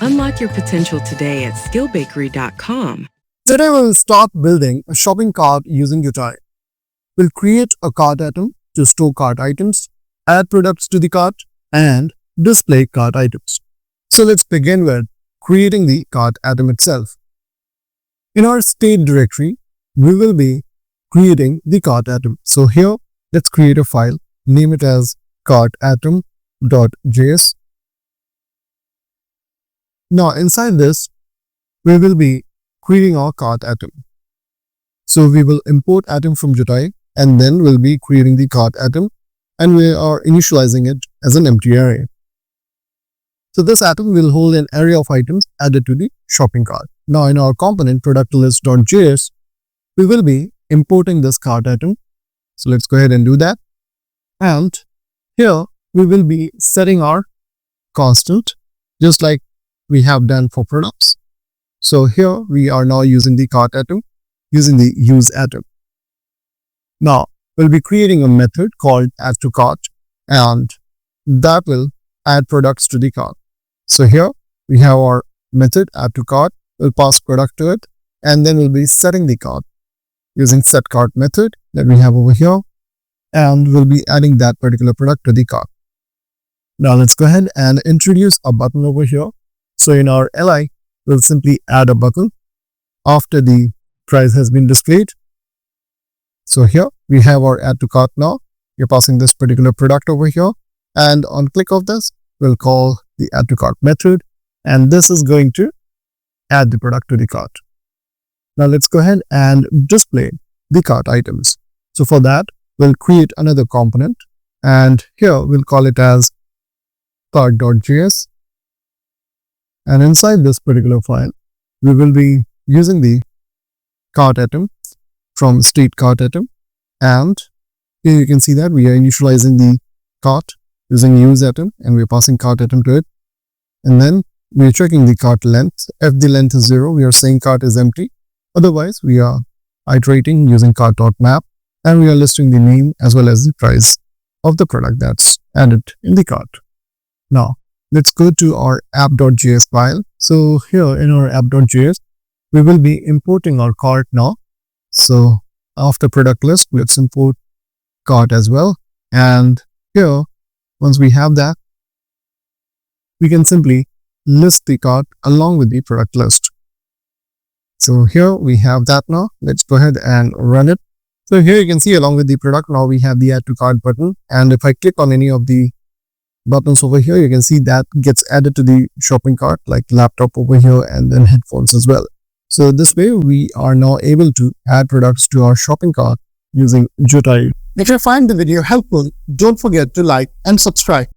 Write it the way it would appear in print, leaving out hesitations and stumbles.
Unlock your potential today at skillbakery.com. Today we'll start building a shopping cart using Jotai. We'll create a cartAtom to store cart items, add products to the cart, and display cart items. So let's begin with creating the cartAtom itself. In our state directory, we will be creating the cartAtom. So here, let's create a file, name it as cartAtom.js. Now inside this, we will be creating our cartAtom. So we will import atom from Jotai and then we'll be creating the cartAtom and we are initializing it as an empty array. So this atom will hold an array of items added to the shopping cart. Now in our component product_list.js, we will be importing this cartAtom. So let's go ahead and do that. And here we will be setting our constant just like we have done for products. So here we are now using the cartAtom using the useAtom. Now we'll be creating a method called add_to_cart and that will add products to the cart. So here we have our method add_to_cart. We'll pass product to it and then we'll be setting the cart using setCart method that we have over here and we'll be adding that particular product to the cart. Now let's go ahead and introduce a button over here. So in our li, we'll simply add a button after the price has been displayed. So here we have our add_to_cart now. We're passing this particular product over here and on click of this, we'll call the add_to_cart method and this is going to add the product to the cart. Now let's go ahead and display the cart items. So for that, we'll create another component and here we'll call it as cart.js. And inside this particular file, we will be using the cartAtom from state cartAtom. And here you can see that we are initializing the cart using useAtom and we're passing cartAtom to it. And then we are checking the cart length. If the length is 0, we are saying cart is empty. Otherwise, we are iterating using cart.map and we are listing the name as well as the price of the product that's added in the cart. Now, let's go to our app.js file. So here in our app.js, we will be importing our cart now. So after product list, let's import cart as well. And here, once we have that, we can simply list the cart along with the product list. So here we have that now. Let's go ahead and run it. So here you can see along with the product, now we have the add to cart button. And if I click on any of the buttons over here, you can see that gets added to the shopping cart like laptop over here and then headphones as well. So this way we are now able to add products to our shopping cart using Jotai. If you find the video helpful, don't forget to like and subscribe.